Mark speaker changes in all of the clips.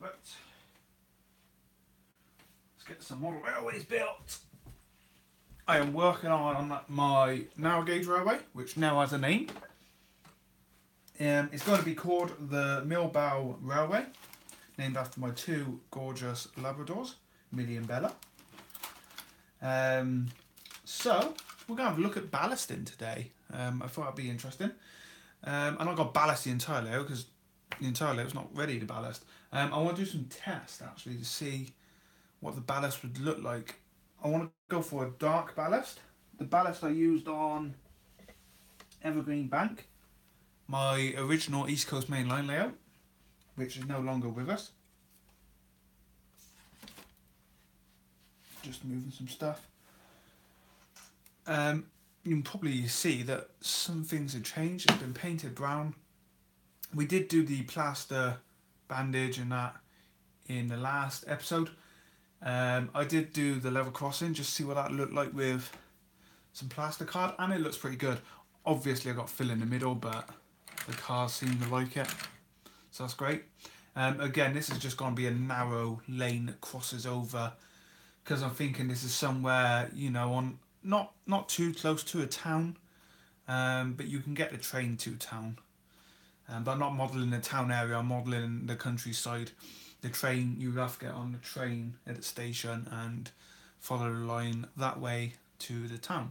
Speaker 1: Right. Let's get some model railways built. I am working on my narrow gauge railway, which now has a name. It's going to be called the Millbow Railway, named after my two gorgeous Labradors, Millie and Bella. So we're going to have a look at ballasting today. I thought that'd be interesting. And I got ballast the entire layout because the entire layout's not ready to ballast. I want to do some tests actually to see what the ballast would look like. I want to go for a dark ballast. The ballast I used on Evergreen Bank, my original East Coast Main Line layout, which is no longer with us. Just moving some stuff. You can probably see that some things have changed. It's been painted brown. We did do the plaster bandage and that in the last episode. I did do the level crossing, just see what that looked like with some plaster card, and it looks pretty good. Obviously I got fill in the middle, but the cars seem to like it, so that's great. Again, this is just going to be a narrow lane that crosses over, because I'm thinking this is somewhere, you know, on not too close to a town, but you can get the train to town. But I'm not modelling the town area, I'm modelling the countryside. The train, you have to get on the train at the station and follow the line that way to the town.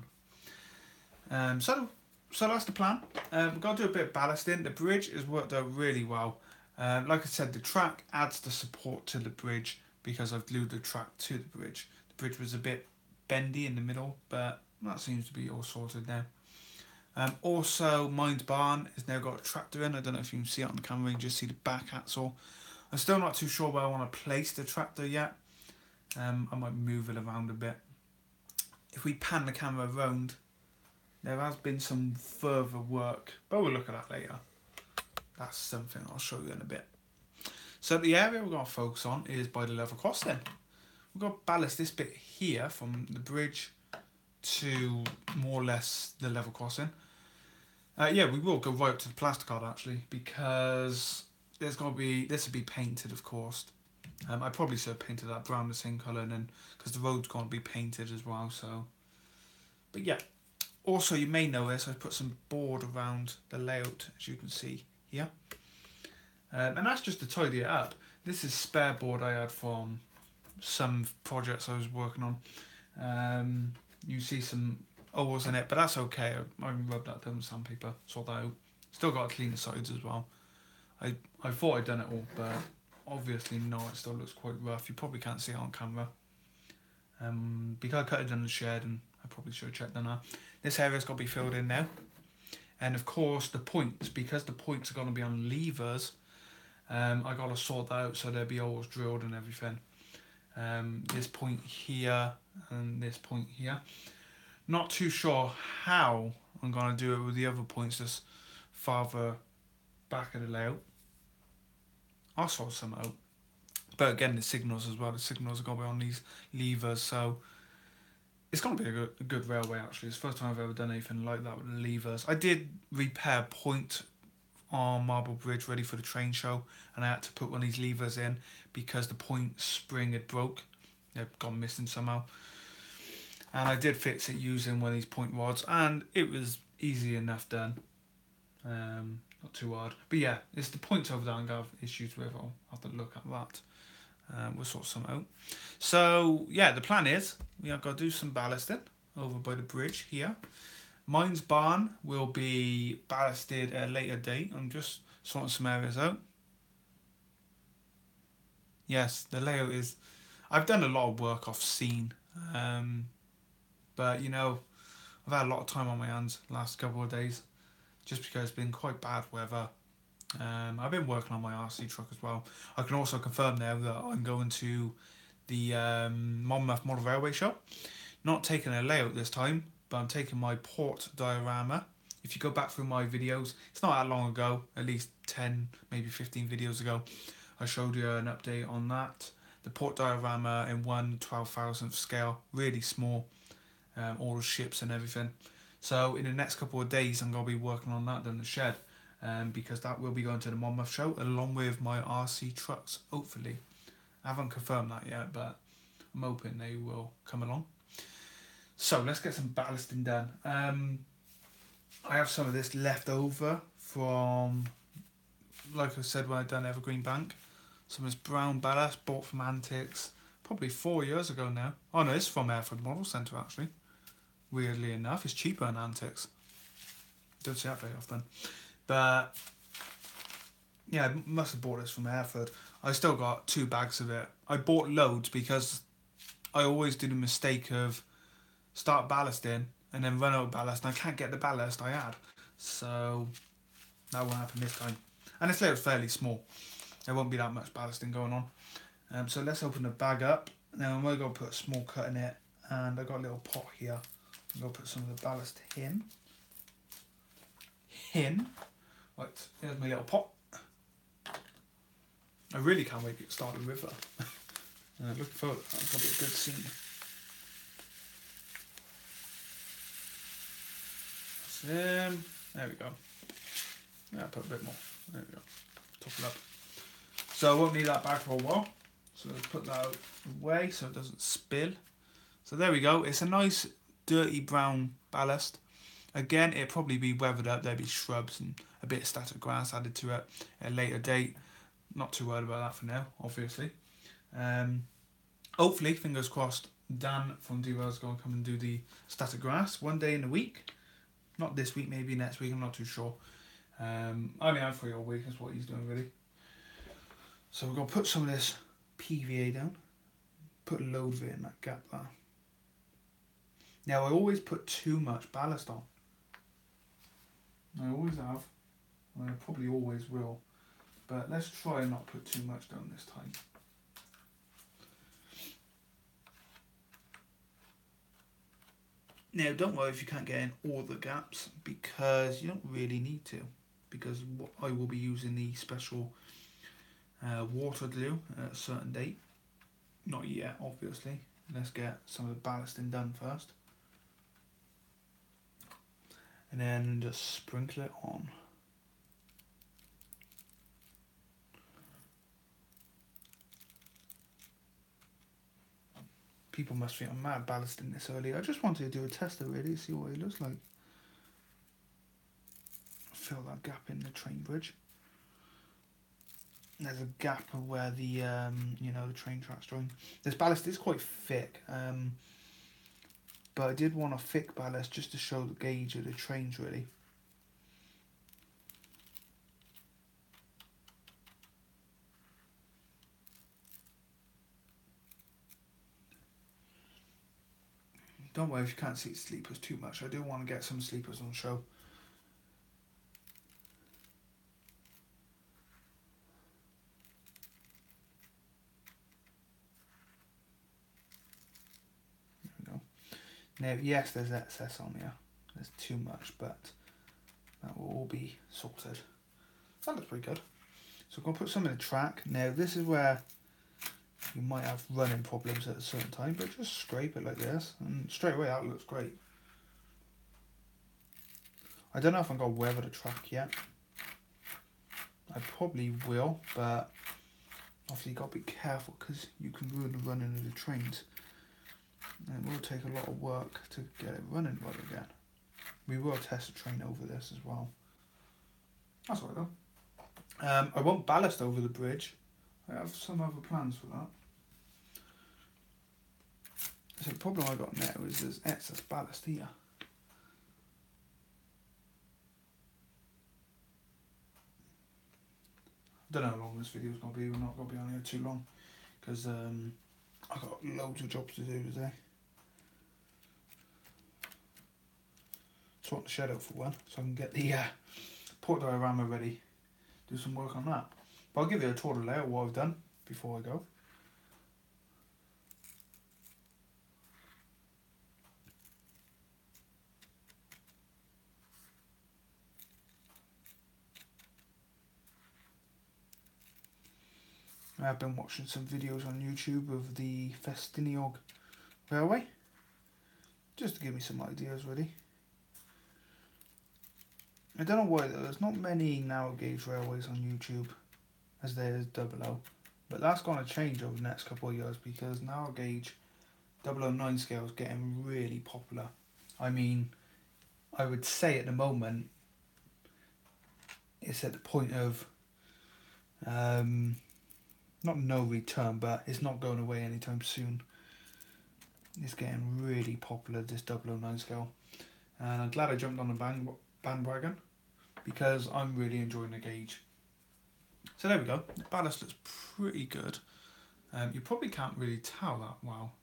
Speaker 1: So that's the plan. We've got to do a bit of ballasting. The bridge has worked out really well. Like I said, the track adds the support to the bridge because I've glued the track to the bridge. The bridge was a bit bendy in the middle, but that seems to be all sorted now. Also, Mines Barn has now got a tractor in. I don't know if you can see it on the camera, you can just see the back axle. I'm still not too sure where I want to place the tractor yet. I might move it around a bit. If we pan the camera around, there has been some further work, but we'll look at that later. That's something I'll show you in a bit. So the area we're going to focus on is by the level crossing. We're going to ballast this bit here from the bridge to more or less the level crossing. Yeah, we will go right up to the plaster card actually, because there's going to be, this will be painted of course. I probably should have painted that brown the same colour, and then because the road's going to be painted as well. So, but yeah. Also, you may notice I've put some board around the layout, as you can see here, and that's just to tidy it up. This is spare board I had from some projects I was working on. You see some holes in it, but that's okay. I can rub that down with sandpaper, sort that out. Still got to clean the sides as well. I thought I'd done it all, but obviously not. It still looks quite rough. You probably can't see it on camera. Because I cut it in the shed, and I probably should have checked on that. This area's got to be filled in now. And of course the points, because the points are going to be on levers, I got to sort that out so there'll be holes drilled and everything. This point here and this point here. Not too sure how I'm going to do it with the other points just farther back of the layout. I'll sort some out. But again, the signals as well. The signals are going to be on these levers, so it's going to be a good railway actually. It's the first time I've ever done anything like that with the levers. I did repair a point on Marble Bridge ready for the train show, and I had to put one of these levers in because the point spring had broke. They'd gone missing somehow. And I did fix it using one of these point rods, and it was easy enough done. Not too hard. But yeah, it's the points over there I'm going to have issues with. I'll have to look at that. We'll sort some out. So yeah, the plan is we have got to do some ballasting over by the bridge here. Mines Barn will be ballasted at a later date. I'm just sorting some areas out. Yes, the layout is... I've done a lot of work off scene. But you know, I've had a lot of time on my hands the last couple of days, just because it's been quite bad weather. I've been working on my RC truck as well. I can also confirm now that I'm going to the Monmouth Model Railway Show. Not taking a layout this time, but I'm taking my port diorama. If you go back through my videos, it's not that long ago, at least 10, maybe 15 videos ago, I showed you an update on that. The port diorama in 1/12,000th scale, really small, all the ships and everything. So in the next couple of days I'm going to be working on that in the shed. because that will be going to the Monmouth show along with my RC trucks, hopefully. I haven't confirmed that yet, but I'm hoping they will come along. So let's get some ballasting done. I have some of this left over from, like I said, when I done Evergreen Bank. Some of this brown ballast bought from Antics probably 4 years ago now. Oh no, it's from Airford Model Centre actually. Weirdly enough, it's cheaper than Antics. Don't see that very often. But yeah, I must have bought this from Airford. I still got 2 bags of it. I bought loads because I always do the mistake of start ballasting and then run out of ballast, and I can't get the ballast I had. So that won't happen this time. And this layout's fairly small. There won't be that much ballasting going on. So let's open the bag up. Now I'm going to put a small cut in it, and I've got a little pot here. I'm going to put some of the ballast in. Right, here's my little pot. I really can't wait to get started with that. Looking forward to that. That'll be a good scene. There we go. Yeah, put a bit more. There we go. Top it up. So I won't need that bag for a while. So let's put that away so it doesn't spill. So there we go. It's a nice dirty brown ballast. Again, it'll probably be weathered up. There'll be shrubs and a bit of static grass added to it at a later date. Not too worried about that for now, obviously. Hopefully, fingers crossed, Dan from D-Rail is going to come and do the static grass one day in the week. Not this week, maybe next week, I'm not too sure. I mean, I'm free all week, that's what he's doing really. So we're going to put some of this PVA down. Put a load of it in that gap there. Now I always put too much ballast on. I always have, and I probably always will. But let's try and not put too much down this time. Now don't worry if you can't get in all the gaps, because you don't really need to, because I will be using the special water glue at a certain date. Not yet, obviously. Let's get some of the ballasting done first. And then just sprinkle it on. People must think I'm mad ballasting this early. I just wanted to do a tester really, see what it looks like. Fill that gap in the train bridge. There's a gap of where the the train tracks join. This ballast is quite thick, but I did want a thick ballast just to show the gauge of the trains really. Don't worry if you can't see sleepers too much. I do want to get some sleepers on show. There we go. Now, yes, there's excess on here. There's too much, but that will all be sorted. That looks pretty good. So I'm going to put some in the track. Now, this is where you might have running problems at a certain time, but just scrape it like this, and straight away that looks great. I don't know if I'm going to weather the track yet. I probably will, but obviously you've got to be careful because you can ruin the running of the trains. And it will take a lot of work to get it running right again. We will test the train over this as well. That's all right though. I won't ballast over the bridge. I have some other plans for that. So the problem I got now is there's excess ballast here. I don't know how long this video is going to be. We're not going to be on here too long because I've got loads of jobs to do today. Sort the shed out for one so I can get the port diorama ready. Do some work on that. But I'll give you a tour of the layout what I've done before I go. I've been watching some videos on YouTube of the Festiniog Railway, just to give me some ideas really. I don't know why though, there's not many narrow gauge railways on YouTube as there is 00. But that's going to change over the next couple of years because narrow gauge 009 scale is getting really popular. I mean, I would say at the moment it's at the point of not no return, but it's not going away anytime soon. It's getting really popular, this 009 scale, and I'm glad I jumped on the bandwagon because I'm really enjoying the gauge. So there we go. The ballast looks pretty good. You probably can't really tell that well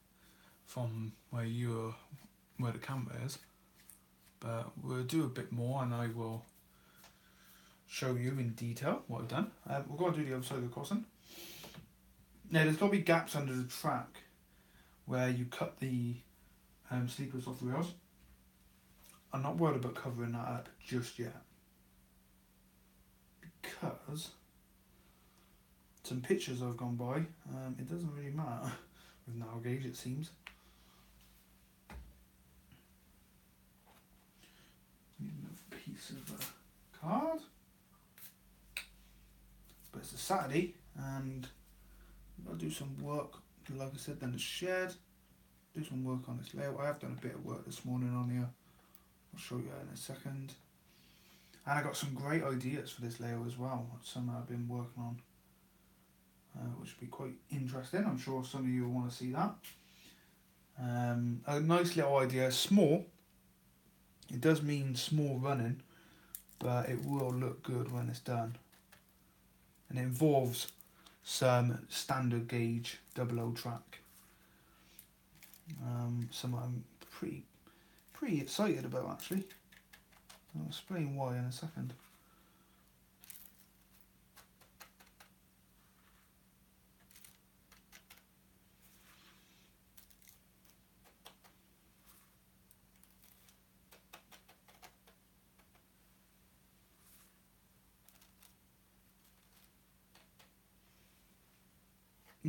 Speaker 1: from where the camera is, but we'll do a bit more and I will show you in detail what I've done. We're going to do the other side of the crossing. Now there's got to be gaps under the track where you cut the sleepers off the rails. I'm not worried about covering that up just yet because some pictures I've gone by, it doesn't really matter with narrow gauge, it seems. Need another piece of card. But it's a Saturday and I'll do some work, like I said, then the shed, do some work on this layout. I have done a bit of work this morning on here. I'll show you in a second. And I got some great ideas for this layout as well, some I've been working on. Which will be quite interesting. I'm sure some of you will want to see that. A nice little idea, small. It does mean small running, but it will look good when it's done. And it involves some standard gauge 00 track. Something I'm pretty excited about actually. I'll explain why in a second.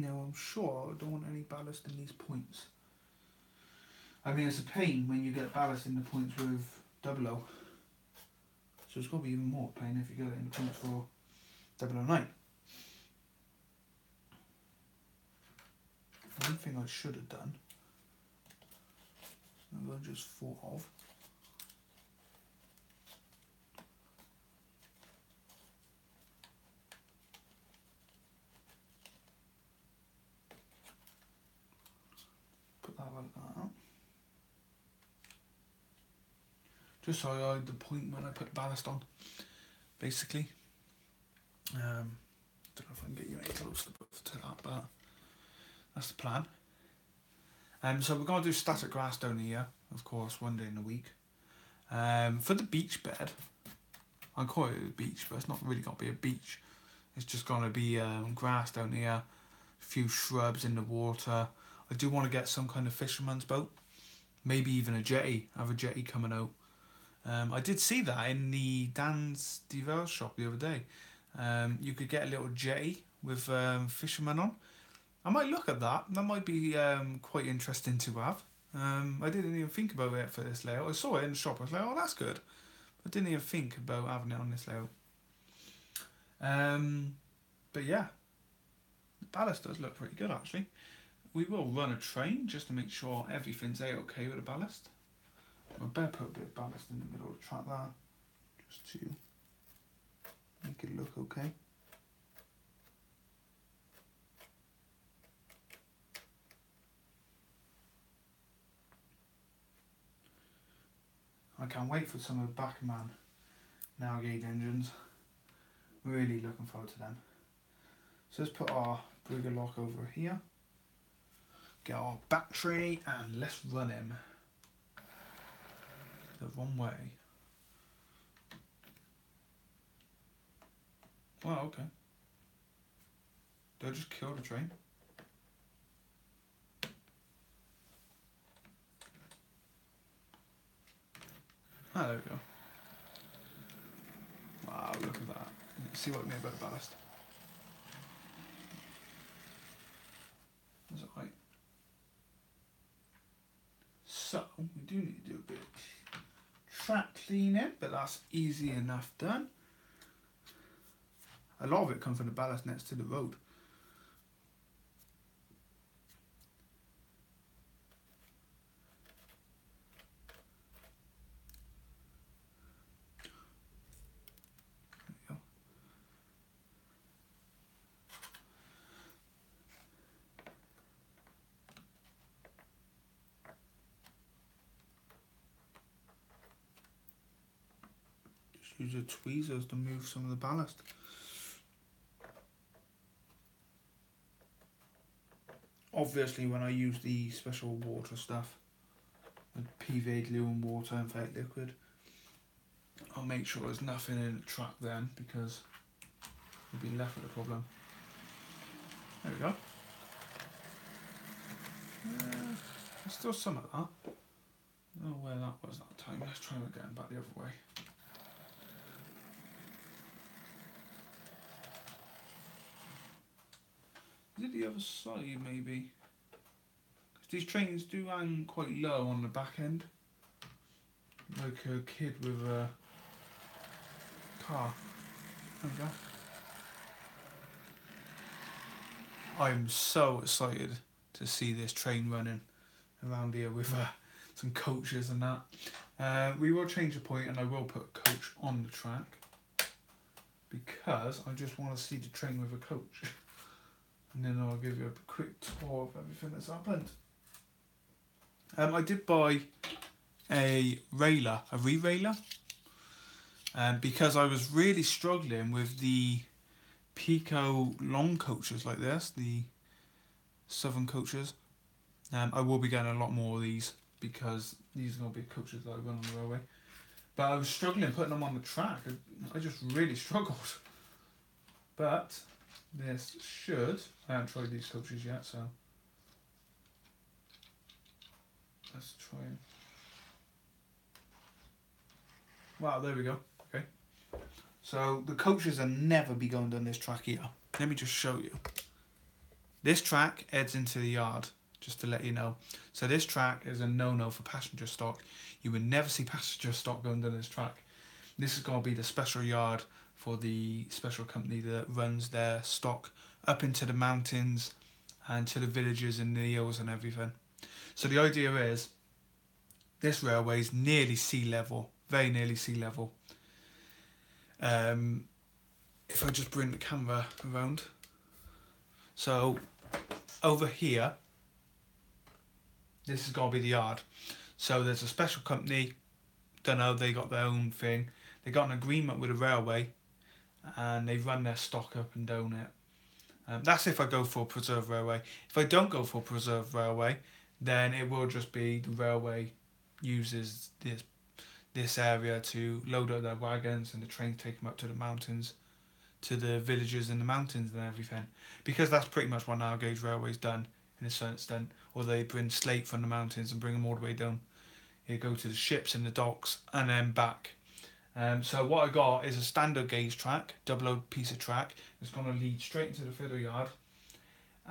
Speaker 1: I'm sure I don't want any ballast in these points. I mean, it's a pain when you get ballast in the points with 00. So it's got to be even more pain if you get it in the points for 009. One thing I should have done, I just thought of, put that like that. Just so I hide the point when I put ballast on, basically. Don't know if I can get you any closer to that, but that's the plan. So we're going to do static grass down here, of course, one day in a week. For the beach bed, I call it a beach, but it's not really going to be a beach. It's just going to be grass down here, a few shrubs in the water. I do want to get some kind of fisherman's boat, maybe even a jetty. I have a jetty coming out. I did see that in the Dan's Deville shop the other day. You could get a little jetty with fishermen on. I might look at that. That might be quite interesting to have. I didn't even think about it for this layout. I saw it in the shop. I was like, oh, that's good. I didn't even think about having it on this layout. But yeah, the ballast does look pretty good actually. We will run a train just to make sure everything's A-okay with the ballast. I better put a bit of ballast in the middle of the track there, just to make it look okay. I can't wait for some of the Bachmann narrow gauge engines. Really looking forward to them. So let's put our Brigger lock over here. Get our battery and let's run him the wrong way. Well, okay. Did I just kill the train? Ah, there we go. Wow, look at that. Let's see what I mean about the ballast. Is that right? So, we do need to do a bit of track clear. sardine in, but that's easy enough done. A lot of it comes from the ballast next to the road. Use your tweezers to move some of the ballast. Obviously, when I use the special water stuff, the PVA glue and water and fake liquid, I'll make sure there's nothing in the track then, because we'll be left with a problem. There we go. There's still some of that. Oh, where that was that time. Let's try and get them back the other way. Is it the other side, maybe? Because these trains do hang quite low on the back end. Like a kid with a car. There we go. I'm so excited to see this train running around here with some coaches and that. We will change the point and I will put a coach on the track because I just want to see the train with a coach. And then I'll give you a quick tour of everything that's happened. I did buy a re-railer, because I was really struggling with the Pico long coaches like this, the Southern coaches. I will be getting a lot more of these because these are going to be coaches that I run on the railway. But I was struggling putting them on the track. I just really struggled. But this should, I haven't tried these coaches yet, so let's try and, wow, there we go. Okay, so the coaches will never be going down this track here. Let me just show you. This track heads into the yard, just to let you know. So this track is a no-no for passenger stock. You would never see passenger stock going down this track. This is going to be the special yard for the special company that runs their stock up into the mountains and to the villages and the hills and everything. So the idea is this railway is nearly sea level, very nearly sea level. If I just bring the camera around. So over here, this is going to be the yard. So there's a special company, don't know, they got their own thing. They got an agreement with the railway and they run their stock up and down it. That's if I go for a preserved railway. If I don't go for a preserved railway, then it will just be the railway uses this area to load up their wagons and the trains take them up to the mountains, to the villages in the mountains and everything. Because that's pretty much what narrow gauge railway's done in a certain extent. Or they bring slate from the mountains and bring them all the way down. You go to the ships in the docks and then back. So what I got is a standard gauge track, double-O piece of track. It's going to lead straight into the fiddle yard.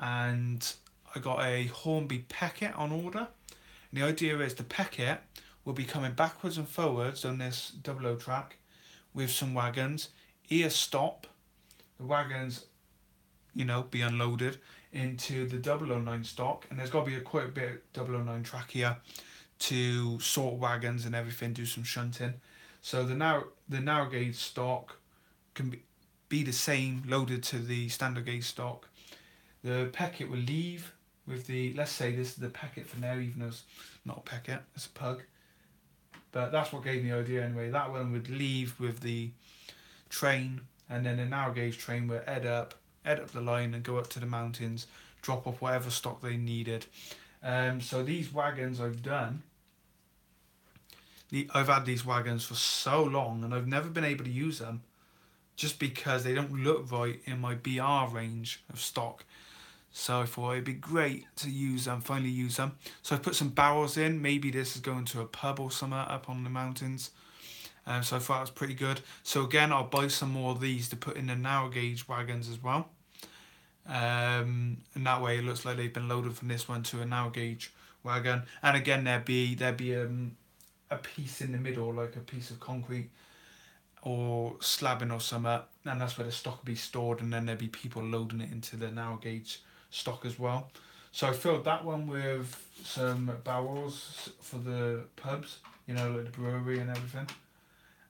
Speaker 1: And I got a Hornby Peckett on order. And the idea is the Peckett will be coming backwards and forwards on this double-O track with some wagons. Here stop. The wagons, you know, be unloaded into the 009 stock. And there's got to be quite a bit of 009 track here to sort wagons and everything, do some shunting. So the narrow gauge stock can be the same, loaded to the standard gauge stock. The Peckett will leave with the, let's say this is the Peckett for now, even though it's not a Peckett, it's a pug. But that's what gave me the idea anyway. That one would leave with the train, and then the narrow gauge train would head up the line and go up to the mountains, drop off whatever stock they needed. So these wagons I've done, I've had these wagons for so long and I've never been able to use them just because they don't look right in my BR range of stock. So I thought it'd be great to use them, finally use them. So I put some barrels in. Maybe this is going to a pub or something up on the mountains. So I thought it was pretty good. So again, I'll buy some more of these to put in the narrow gauge wagons as well. And that way it looks like they've been loaded from this one to a narrow gauge wagon. And again, there'd be a piece in the middle, like a piece of concrete or slabbing or something, and that's where the stock will be stored, and then there'll be people loading it into the narrow gauge stock as well. So I filled that one with some barrels for the pubs, you know, like the brewery and everything.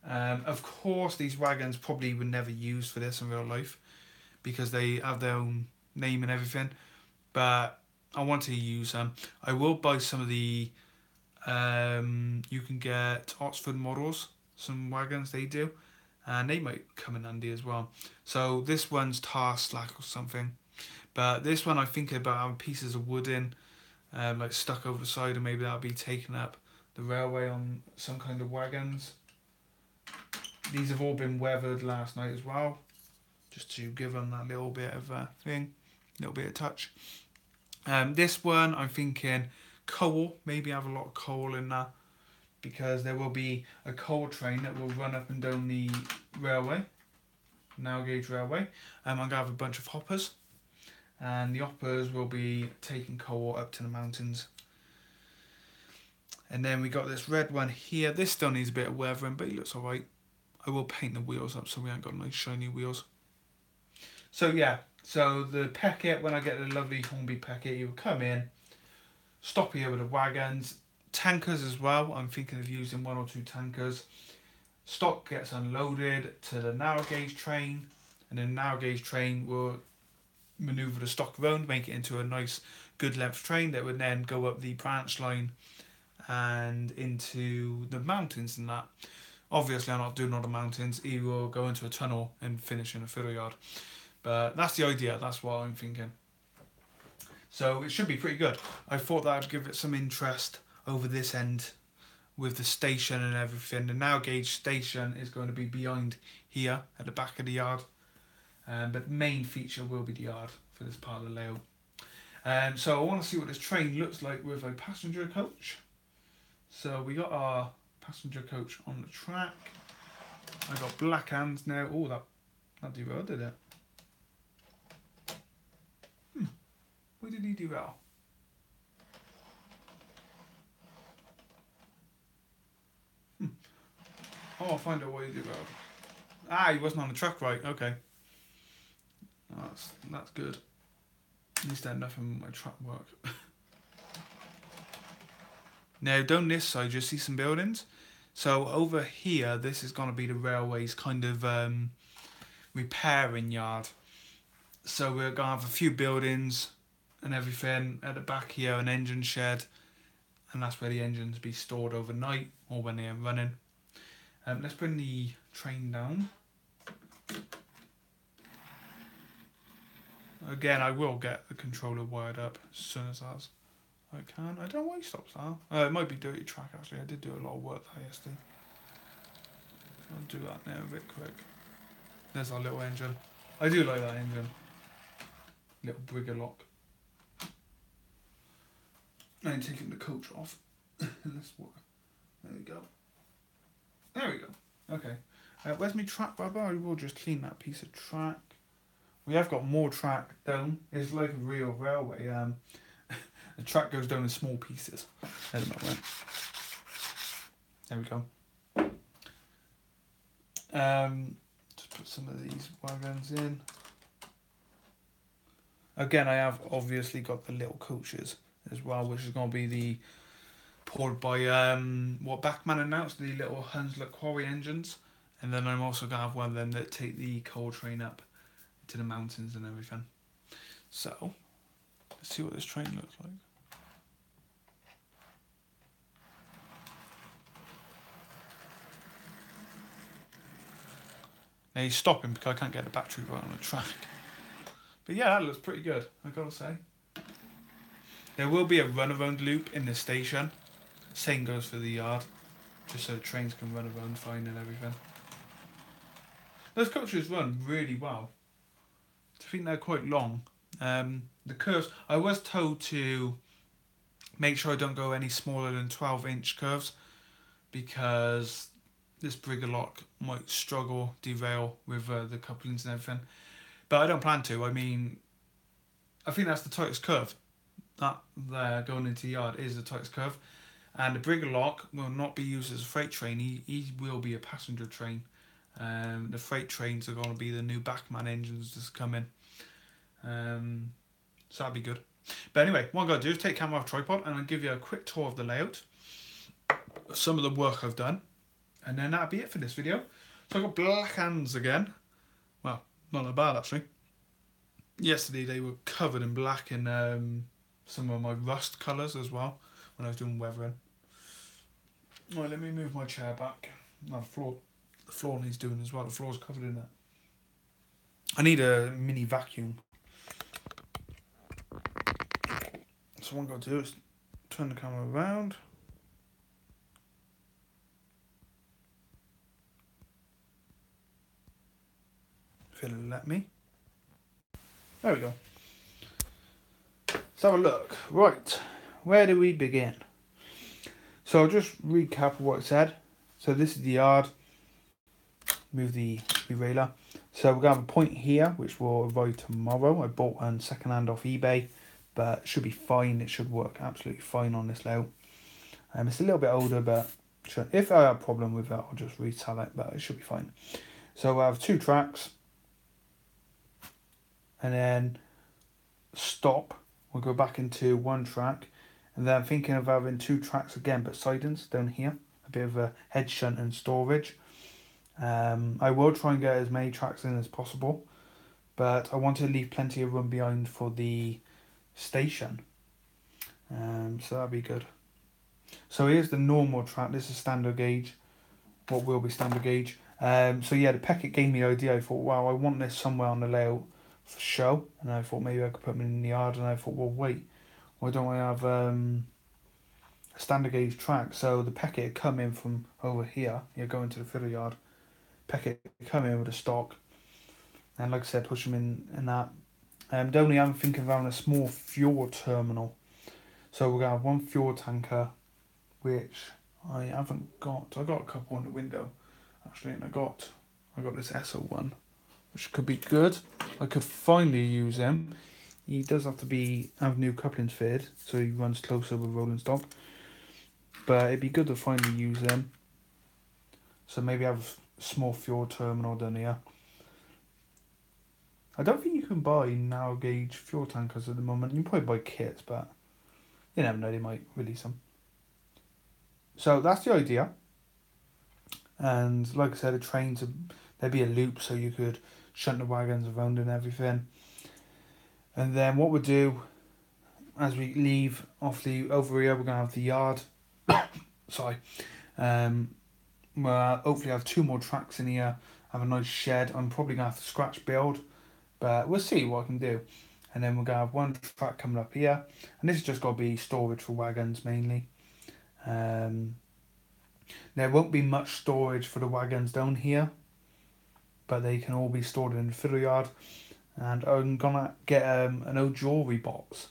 Speaker 1: Of course, these wagons probably were never used for this in real life because they have their own name and everything. But I want to use them. I will buy some of the. You can get Oxford models, some wagons they do, and they might come in handy as well. So this one's tar slack or something, but this one I think about having pieces of wood in, like stuck over the side, and maybe that'll be taking up the railway on some kind of wagons. These have all been weathered last night as well, just to give them that little bit of thing, little bit of touch. This one I'm thinking coal, maybe have a lot of coal in that, because there will be a coal train that will run up and down the railway, narrow gauge railway. I'm going to have a bunch of hoppers, and the hoppers will be taking coal up to the mountains. And then we got this red one here. This still needs a bit of weathering, but it looks alright. I will paint the wheels up so we ain't got nice shiny wheels. So yeah, so the Peckett, when I get the lovely Hornby Peckett, you will come in, stop here with the wagons, tankers as well. I'm thinking of using 1 or 2 tankers. Stock gets unloaded to the narrow gauge train, and then the narrow gauge train will manoeuvre the stock around, make it into a nice good length train that would then go up the branch line and into the mountains and that. Obviously I'm not doing all the mountains, he will go into a tunnel and finish in a fiddle yard. But that's the idea, that's what I'm thinking. So it should be pretty good. I thought that would give it some interest over this end with the station and everything. The narrow gauge station is going to be behind here at the back of the yard. But the main feature will be the yard for this part of the layout. So I want to see what this train looks like with a passenger coach. So we got our passenger coach on the track. I got black hands now. Oh, that derailed, did it? Why did he derail? Oh, I'll find out why he derailed. Ah, he wasn't on the track right. Okay. That's good. At least I had nothing with my track work. Now, down this side, you'll see some buildings. So over here, this is going to be the railway's kind of repairing yard. So we're going to have a few buildings and everything. At the back here, an engine shed. And that's where the engines be stored overnight or when they are running. Let's bring the train down. Again, I will get the controller wired up as soon as I can. I don't know why he stops now. It might be dirty track actually. I did do a lot of work there yesterday. I'll do that now a bit quick. There's our little engine. I do like that engine. Little brigger lock. I'm taking the coach off. Let's work. There we go. There we go. Okay. Where's my track rubber? I will just clean that piece of track. We have got more track down. It's like a real railway. The track goes down in small pieces at the moment. There we go. Just put some of these wagons in. Again, I have obviously got the little coaches as well, which is going to be the poured by what Bachmann announced, the little Hunslet quarry engines. And then I'm also going to have one of them that take the coal train up to the mountains and everything. So, let's see what this train looks like. Now he's stopping because I can't get the battery right on the track. But yeah, that looks pretty good, I gotta say. There will be a runaround loop in the station. Same goes for the yard. Just so the trains can run around fine and everything. Those coaches run really well. I think they're quite long. The curves, I was told to make sure I don't go any smaller than 12-inch curves because this brigger lock might struggle, derail with the couplings and everything. But I don't plan to. I mean, I think that's the tightest curve. That there going into the yard is the tightest curve. And the Brigalock will not be used as a freight train. He will be a passenger train. The freight trains are going to be the new Bachmann engines that's coming. So that'll be good. But anyway, what I'm going to do is take camera off tripod and I'll give you a quick tour of the layout, some of the work I've done, and then that'll be it for this video. So I've got black hands again. Well, not that bad actually. Yesterday they were covered in black in some of my rust colours as well when I was doing weathering. Right, let me move my chair back. No, the floor needs doing as well. The floor's covered in that. I need a mini vacuum. So what I'm going to do is turn the camera around. If it'll let me. There we go. Let's have a look. Right, where do we begin? So I'll just recap what I said. So this is the yard. Move the derailleur. So we're going to have a point here, which will arrive tomorrow. I bought one second hand off eBay, but it should be fine. It should work absolutely fine on this layout. It's a little bit older, but if I have a problem with it, I'll just resell it, but it should be fine. So I have 2 tracks. And then stop. We'll go back into 1 track. And then I'm thinking of having 2 tracks again, but sidings down here. A bit of a head shunt and storage. I will try and get as many tracks in as possible, but I want to leave plenty of room behind for the station. So that'll be good. So here's the normal track. This is standard gauge. What will be standard gauge. So yeah, the Peckett gave me the idea. I thought, wow, I want this somewhere on the layout for show. And I thought maybe I could put them in the yard. And I thought, well, wait, why don't I have a standard gauge track? So the Peckett come in from over here. You're going to the fiddle yard. Peckett come in with a stock. And like I said, push them in that. Only I'm thinking of having a small fuel terminal. So we're going to have 1 fuel tanker, which I haven't got. I got a couple on the window, actually, and I got this Esso one, which could be good. I could finally use him. He does have to have new couplings fitted, so he runs closer with rolling stock. But it'd be good to finally use them. So maybe have a small fuel terminal down here. I don't think you can buy narrow gauge fuel tankers at the moment. You can probably buy kits, but you never know, they might release them. So that's the idea. And like I said, the trains, there'd be a loop so you could shunt the wagons around and everything. And then what we'll do, as we leave off over here, we're going to have the yard. Sorry. We'll hopefully have 2 more tracks in here. Have a nice shed. I'm probably going to have to scratch build, but we'll see what I can do. And then we're going to have 1 track coming up here. And this is just going to be storage for wagons mainly. There won't be much storage for the wagons down here, but they can all be stored in the fiddle yard. And I'm going to get an old jewellery box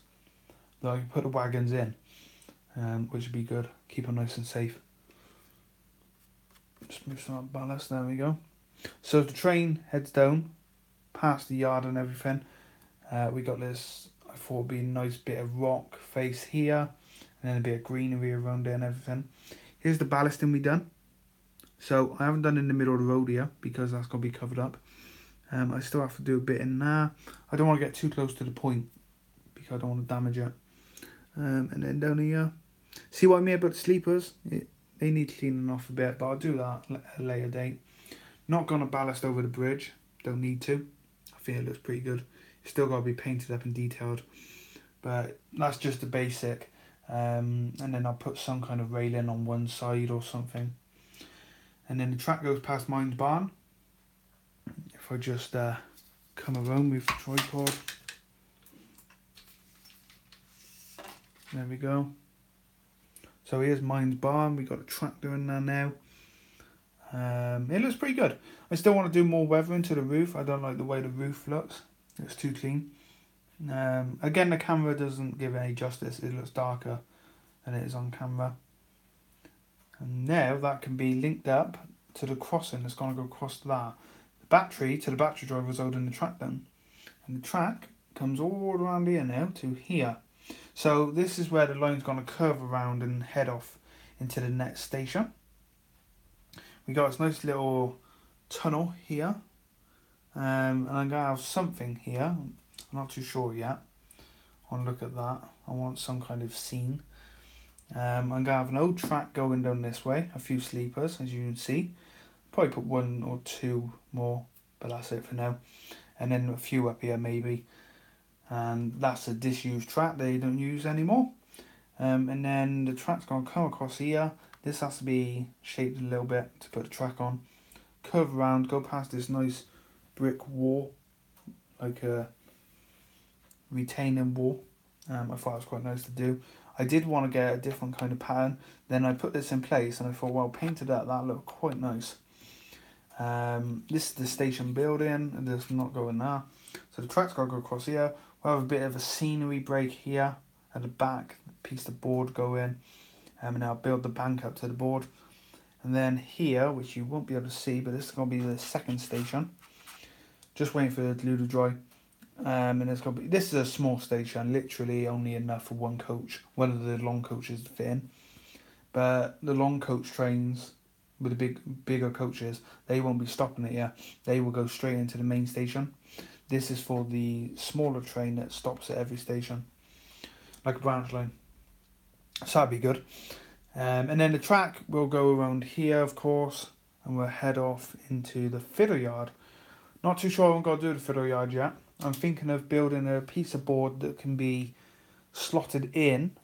Speaker 1: that I can put the wagons in, which would be good. Keep them nice and safe. Just move some ballast, there we go. So the train heads down, past the yard and everything. We got this, I thought would be a nice bit of rock face here, and then a bit of greenery around there and everything. Here's the ballasting we done. So I haven't done in the middle of the road here because that's going to be covered up. I still have to do a bit in there. I don't want to get too close to the point because I don't want to damage it. And then down here, see what I mean about the sleepers? They need cleaning off a bit, but I'll do that at a later date. Not going to ballast over the bridge. Don't need to. I think it looks pretty good. It's still got to be painted up and detailed. But that's just the basic. And then I'll put some kind of railing on one side or something. And then the track goes past Mines Barn. If I just come around with the tripod. There we go. So here's Mines Barn. We got a tractor in there now. It looks pretty good. I still want to do more weathering to the roof. I don't like the way the roof looks. It's too clean. Again, the camera doesn't give any justice. It looks darker than it is on camera. And now that can be linked up to the crossing that's going to go across that. The battery to the battery driver is holding the track down. And the track comes all around here now to here. So this is where the line's going to curve around and head off into the next station. We got this nice little tunnel here, and I'm gonna have something here. I'm not too sure yet. I'll look at that. I want some kind of scene. I'm gonna have an old track going down this way, a few sleepers as you can see. Probably put 1 or 2 more, but that's it for now. And then a few up here maybe. And that's a disused track they don't use anymore. And then the track's gonna come across here. This has to be shaped a little bit to put the track on. Curve around, go past this nice brick wall, like a retaining wall. I thought it was quite nice to do. I did want to get a different kind of pattern. Then I put this in place and I thought, well, painted that looked quite nice. This is the station building, and there's not going there. So the track's got to go across here. We'll have a bit of a scenery break here at the back, piece of board go in, and I'll build the bank up to the board. And then here, which you won't be able to see, but this is going to be the second station. Just waiting for the glue to dry. And it's going to be, this is a small station, literally only enough for 1 coach, one of the long coaches to fit in. But the long coach trains with the bigger coaches, they won't be stopping it here. They will go straight into the main station. This is for the smaller train that stops at every station, like a branch line. So that'd be good. And then the track will go around here, of course, and we'll head off into the fiddle yard. Not too sure I'm going to do the fiddle yard yet. I'm thinking of building a piece of board that can be slotted in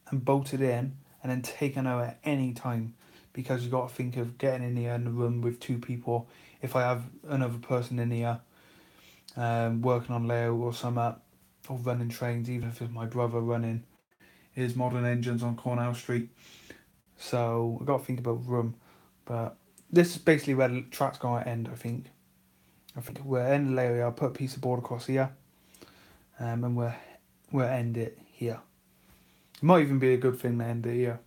Speaker 1: and bolted in and then taken out at any time, because you've got to think of getting in here in the room with 2 people. If I have another person in here working on layout or something, or running trains, even if it's my brother running his modern engines on Cornell Street. So I've got to think about room. But this is basically where the track's going to end, I think. I think we'll end the layout. I'll put a piece of board across here, and we'll end it here. It might even be a good thing to end it here.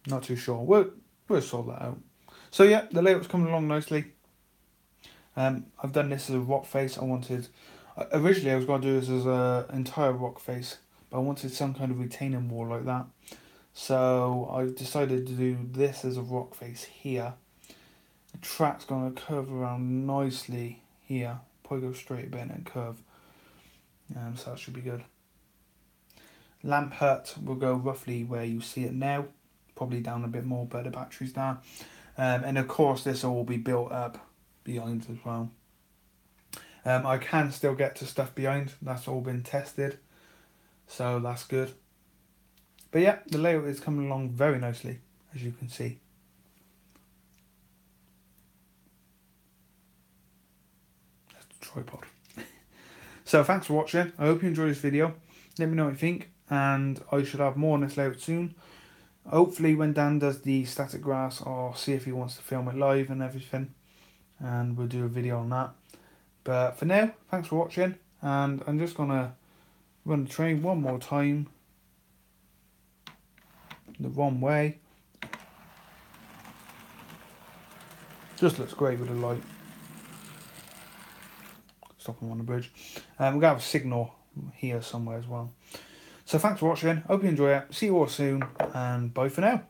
Speaker 1: Not too sure. We'll sort that out. So yeah, the layout's coming along nicely. I've done this as a rock face. Originally I was going to do this as an entire rock face, but I wanted some kind of retaining wall like that. So I decided to do this as a rock face here. The track's going to curve around nicely here. Probably go straight a bit and then curve. So that should be good. Lamp hut will go roughly where you see it now. Probably down a bit more, but the battery's down. And of course this will all be built up behind as well. I can still get to stuff behind. That's all been tested. So that's good. But yeah, the layout is coming along very nicely, as you can see. Tripod. So thanks for watching. I hope you enjoyed this video. Let me know what you think, and I should have more on this layout soon. Hopefully when Dan does the static grass, I'll see if he wants to film it live and everything, and we'll do a video on that. But for now, thanks for watching, and I'm just gonna run the train one more time the wrong way. Just looks great with the light. Stopping on the bridge. We're going to have a signal here somewhere as well. So thanks for watching. Hope you enjoy it. See you all soon. And bye for now.